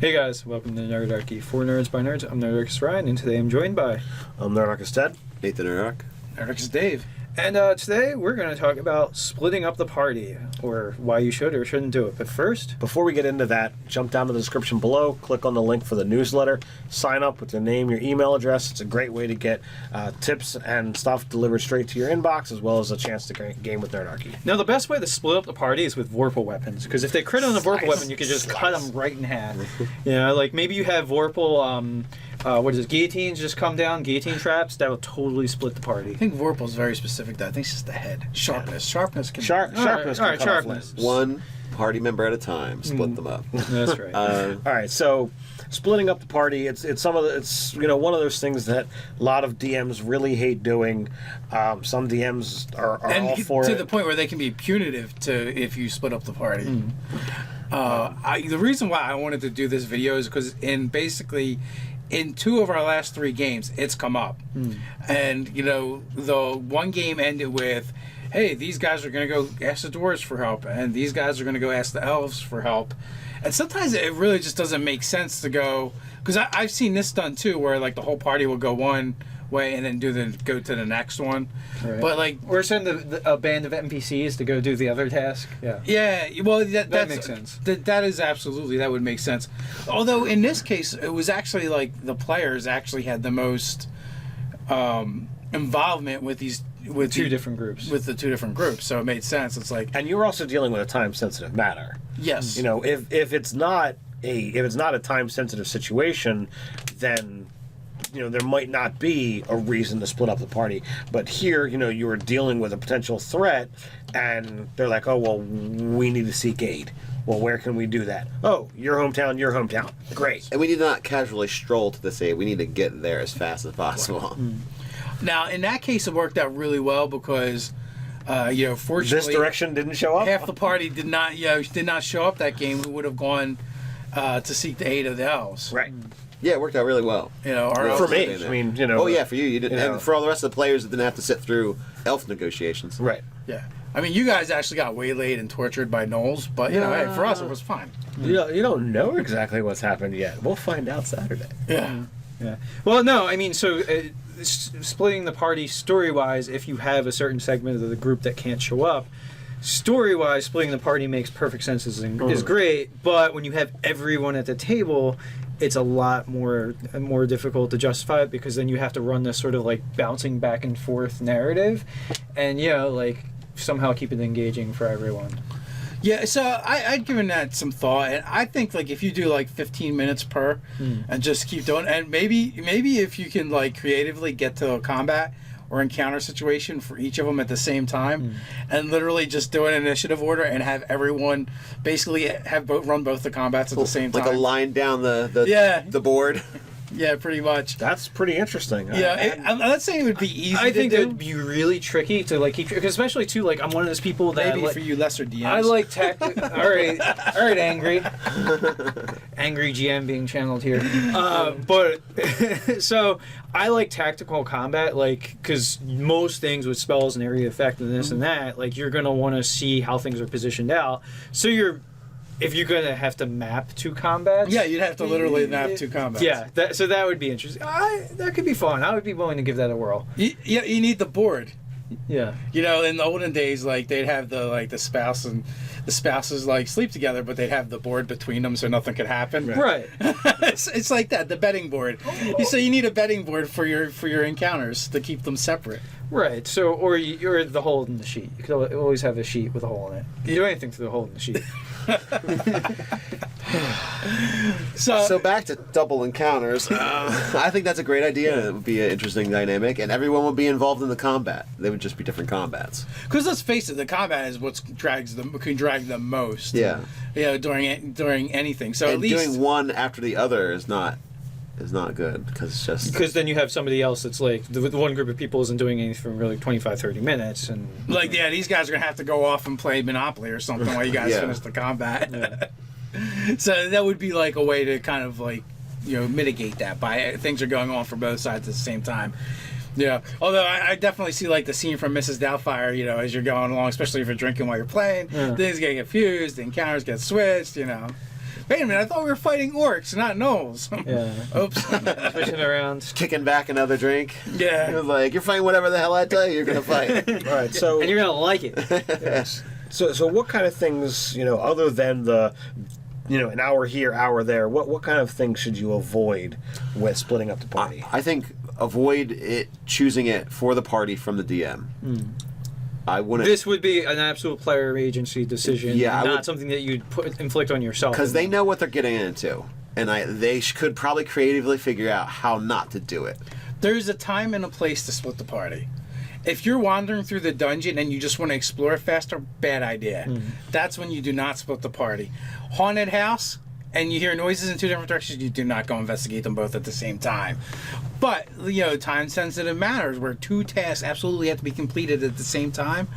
Hey guys, welcome to Nerdarchy. For Nerds by Nerds, I'm Nerdarchist Ryan, and today I'm joined by... I'm Nerdarchist Ted. Nathan Nerdarch. Nerdarchist Dave. And today we're going to talk about splitting up the party, or why you should or shouldn't do it. But first... Before we get into that, jump down to the description below, click on the link for the newsletter, sign up with your name, your email address. It's a great way to get tips and stuff delivered straight to your inbox, as well as a chance to game with Nerdarchy. Now, the best way to split up the party is with Vorpal weapons, because if they crit on a Vorpal weapon, you can just cut them right in half. You know, like maybe you have Vorpal... what is it? Guillotines just come down, guillotine traps. That will totally split the party. I think Vorpal's very specific, though. I think it's just the head. Sharpness. Sharpness can... Sharpness All right, can cut off sharpness. limbs. One party member at a time. Split them up. That's right. All right, so splitting up the party, it's one of those things that a lot of DMs really hate doing. Some DMs are all for to it. the point where they can be punitive to if you split up the party. The reason why I wanted to do this video is because in two of our last three games, it's come up. And, you know, the one game ended with, hey, these guys are going to go ask the dwarves for help, and these guys are going to go ask the elves for help. And sometimes it really just doesn't make sense to go, because I've seen this done too, where like the whole party will go one way and then go to the next one. Right. But like, or send a band of NPCs to go do the other task. Yeah, well, that makes sense. That is absolutely, that would make sense. Although in this case, it was actually like the players actually had the most involvement with these with Two different groups. With the two different groups, so it made sense. It's like, And you're also dealing with a time-sensitive matter. yes, You know, if it's not a time-sensitive situation, then there might not be a reason to split up the party. But here, you are dealing with a potential threat, and they're like, oh, well, we need to seek aid. Well, where can we do that? Oh, your hometown. Great. And we need to not casually stroll to this aid. We need to get there as fast as possible. Now in that case, it worked out really well because, fortunately, This direction didn't show up? half the party did not show up that game. Who would have gone to seek the aid of the elves? Right. Yeah, it worked out really well. Our Well, For elves- me, there. I mean, Oh, yeah, for you. You didn't, know. and for all the rest of the players that didn't have to sit through elf negotiations. Right. Yeah. I mean, you guys actually got waylaid and tortured by gnolls, but, hey, for us, it was fine. You don't know exactly what's happened yet. We'll find out Saturday. Yeah. Yeah. Well, no, I mean, so splitting the party story-wise, if you have a certain segment of the group that can't show up, story-wise, splitting the party makes perfect sense is great, but when you have everyone at the table, it's a lot more difficult to justify it, because then you have to run this sort of like bouncing back and forth narrative, and like somehow keep it engaging for everyone. Yeah, so I'd given that some thought, and I think like if you do like 15 minutes per, and just keep doing, and maybe if you can like creatively get to a combat or encounter situation for each of them at the same time, and literally just do an initiative order and have everyone basically run both the combats at the same time, Like a line down the board. Yeah, pretty much. That's pretty interesting. Yeah, I'm not saying it would be easy. I think to it do. would be really tricky to like keep, because especially too, like I'm one of those people that Maybe for you lesser DMs. I like all right, angry GM being channeled here. But so I like tactical combat, like, because most things with spells and area effect and this and that, like you're gonna want to see how things are positioned out. So if you're going to have to map two combats... Yeah, you'd have to literally map two combats. Yeah, so that would be interesting. That could be fun. I would be willing to give that a whirl. You need the board. Yeah. In the olden days, like, they'd have the spouse, and the spouses, like, sleep together, but they'd have the board between them so nothing could happen. Right. it's like that, the betting board. So you need a betting board for your encounters to keep them separate. Right. So, or the hole in the sheet. You could always have a sheet with a hole in it. You do anything through the hole in the sheet. So back to double encounters. I think that's a great idea. It would be an interesting dynamic, and everyone would be involved in the combat. They would just be different combats. Because let's face it, the combat is what can drag them most. Yeah. During anything. So And at least doing one after the other is not good, because it's just... Because then you have somebody else that's like, the one group of people isn't doing anything for really 25, 30 minutes. And like, yeah, these guys are going to have to go off and play Monopoly or something while you guys Yeah. finish the combat. Yeah. So that would be like a way to kind of like, mitigate that by things are going on for both sides at the same time. Yeah, although I definitely see like the scene from Mrs. Doubtfire, as you're going along, especially if you're drinking while you're playing. Things get confused, the encounters get switched, Wait a minute, I thought we were fighting orcs, not gnolls. Yeah. Oops. Switching around. Kicking back another drink. Yeah. It was like, you're fighting whatever the hell I tell you you're going to fight. All right, so And you're gonna like it. yes. So what kind of things, other than the, an hour here, hour there, what kind of things should you avoid with splitting up the party? I think avoid choosing it for the party from the DM. I wouldn't. This would be an absolute player agency decision, Yeah, not something that you'd inflict on yourself. Because they know what they're getting into. And they could probably creatively figure out how not to do it. There's a time and a place to split the party. If you're wandering through the dungeon and you just want to explore faster, bad idea. That's when you do not split the party. Haunted house, and you hear noises in two different directions, you do not go investigate them both at the same time. But, time-sensitive matters where two tasks absolutely have to be completed at the same time.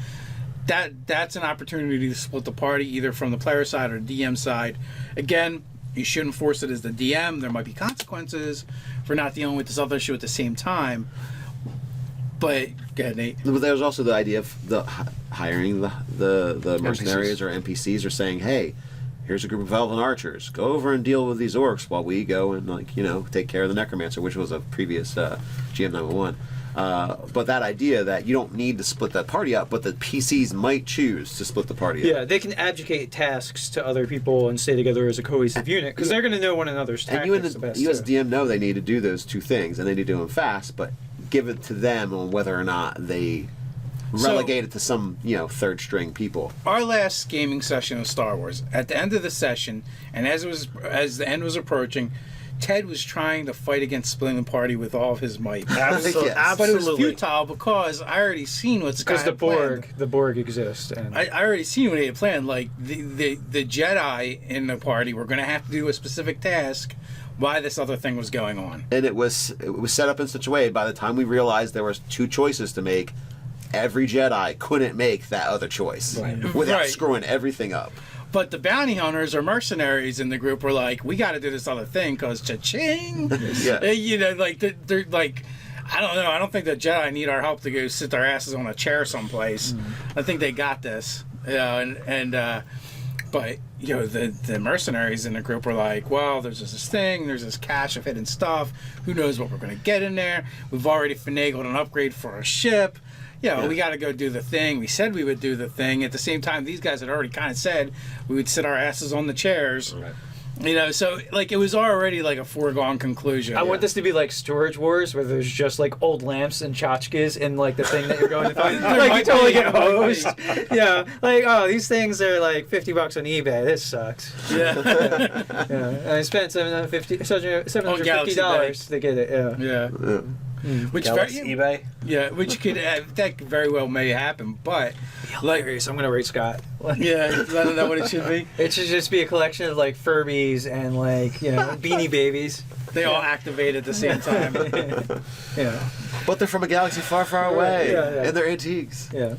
That's an opportunity to split the party, either from the player side or DM side. Again, you shouldn't force it as the DM. There might be consequences for not dealing with this other issue at the same time. But go ahead, Nate. But there's also the idea of hiring the mercenaries or NPCs, or saying, hey, here's a group of elven archers. Go over and deal with these orcs while we go and take care of the necromancer, which was a previous GM 911. But that idea that you don't need to split that party up, but the PCs might choose to split the party up. Yeah, they can abdicate tasks to other people and stay together as a cohesive unit because they're going to know one another's tactics And you as DM know they need to do those two things, and they need to do them fast, but give it to them on whether or not they relegate it to some, third string people. Our last gaming session of Star Wars, at the end of the session, and as the end was approaching, Ted was trying to fight against splitting the party with all of his might. Absolutely. Yes. But it was futile because I already seen what Scott had planned. the Borg exist. And I already seen what he had planned. Like, the Jedi in the party were going to have to do a specific task while this other thing was going on. And it was set up in such a way, by the time we realized there was two choices to make, every Jedi couldn't make that other choice without Right. screwing everything up. But the bounty hunters or mercenaries in the group were like, we got to do this other thing because cha-ching. Yeah. They're like, I don't know. I don't think the Jedi need our help to go sit their asses on a chair someplace. I think they got this. But the mercenaries in the group were like, well, there's just this thing, there's this cache of hidden stuff. Who knows what we're going to get in there? We've already finagled an upgrade for our ship. We got to go do the thing. We said we would do the thing. At the same time, these guys had already kind of said we would sit our asses on the chairs. Right. So it was already like a foregone conclusion. I want this to be like Storage Wars, where there's just like old lamps and tchotchkes in like the thing that you're going to find. You totally get hosed. Yeah, these things are like $50 on eBay. This sucks. Yeah. And I spent $750 to get it. Yeah. Which eBay? Yeah, which could that very well may happen, but Hilarious. I'm gonna rate Scott. I don't know what it should be. It should just be a collection of like Furbies and Beanie Babies. They all activate at the same time. Yeah. But they're from a galaxy far, far away, Yeah. and they're antiques. Yeah.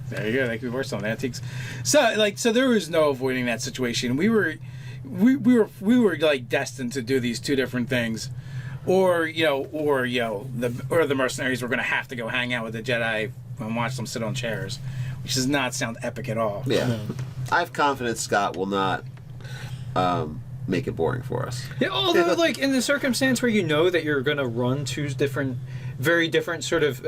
There you go. They could be worse on antiques. So there was no avoiding that situation. We were like destined to do these two different things. Or the mercenaries were going to have to go hang out with the Jedi and watch them sit on chairs, which does not sound epic at all. Yeah. I have confidence Scott will not make it boring for us. Yeah, although in the circumstance where that you're going to run two very different sort of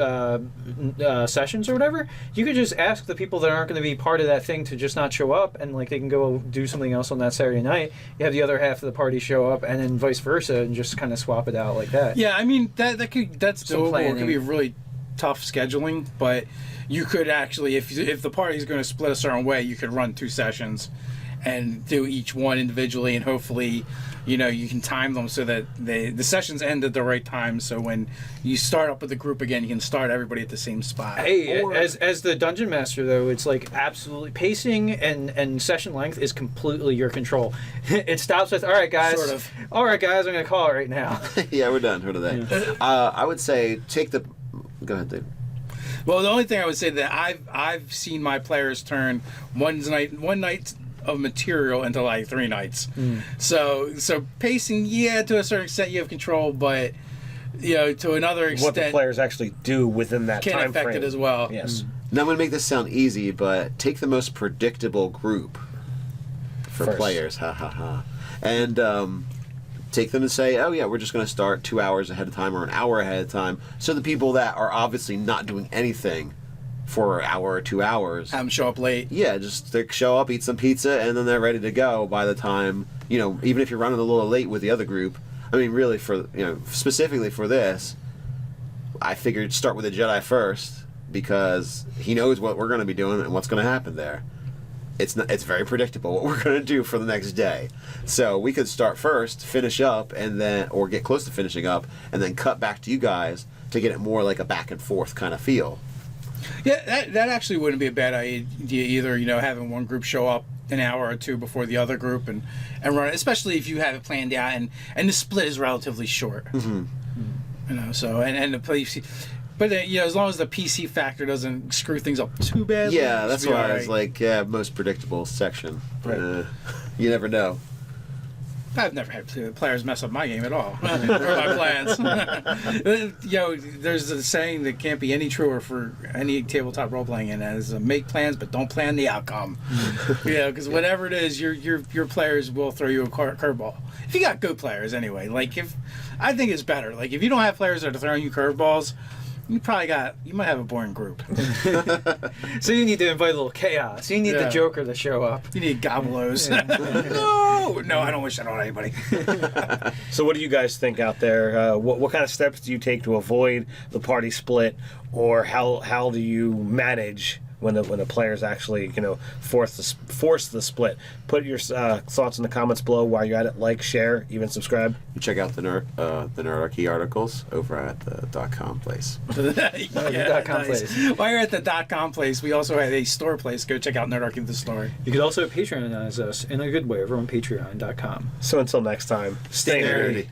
sessions or whatever, you could just ask the people that aren't going to be part of that thing to just not show up, and they can go do something else on that Saturday night. You have the other half of the party show up, and then vice versa, and just kind of swap it out like that. Yeah, I mean that's doable. It could be really tough scheduling, but you could actually, if the party's going to split a certain way, you could run two sessions and do each one individually, and hopefully you can time them so that the sessions end at the right time, so when you start up with the group again, you can start everybody at the same spot. Hey, as the dungeon master though, it's absolutely pacing and session length is completely your control. It stops with all right guys, I'm gonna call it right now. Yeah, we're done for today. Yeah. I would say go ahead, Dave. Well, the only thing I would say that I've seen my players turn one night of material into 3 nights. So pacing, to a certain extent you have control, but to another extent what the players actually do within that can time affect frame. it as well. Yes. Now I'm going to make this sound easy, but take the most predictable group for first. players. Ha ha ha. And take them and say, oh yeah, we're just going to start 2 hours ahead of time or an hour ahead of time. So the people that are obviously not doing anything for an hour or 2 hours, Have them show up late. yeah, just they show up, eat some pizza, and then they're ready to go by the time, even if you're running a little late with the other group. I mean, really, specifically for this, I figured start with the Jedi first because he knows what we're going to be doing and what's going to happen there. It's very predictable what we're going to do for the next day. So we could start first, finish up, or get close to finishing up, and then cut back to you guys to get it more like a back and forth kind of feel. Yeah, that actually wouldn't be a bad idea either. Having one group show up an hour or two before the other group and run it, especially if you have it planned out and the split is relatively short. Mm-hmm. So and the place. But as long as the PC factor doesn't screw things up too badly. Yeah, that's why I was right. like, most predictable section. Right. You never know. I've never had players mess up my game at all, or my plans. There's a saying that can't be any truer for any tabletop role playing, and that is make plans but don't plan the outcome. Because whatever it is, your players will throw you a curveball. If you got good players, anyway. I think it's better. Like if you don't have players that are throwing you curveballs, you might have a boring group. So you need to invite a little chaos. You need the Joker to show up. You need gobblos. No, I don't wish that on anybody. So what do you guys think out there? What kind of steps do you take to avoid the party split, or how do you manage when the players actually force the split? Put your thoughts in the comments below. While you're at it, like, share, even subscribe. You check out the Nerdarchy articles over at the .com place. .com place. While you're at the .com place, we also have a store place. Go check out Nerdarchy the store. You could also Patreonize us in a good way over on patreon.com. So until next time, stay nerdy.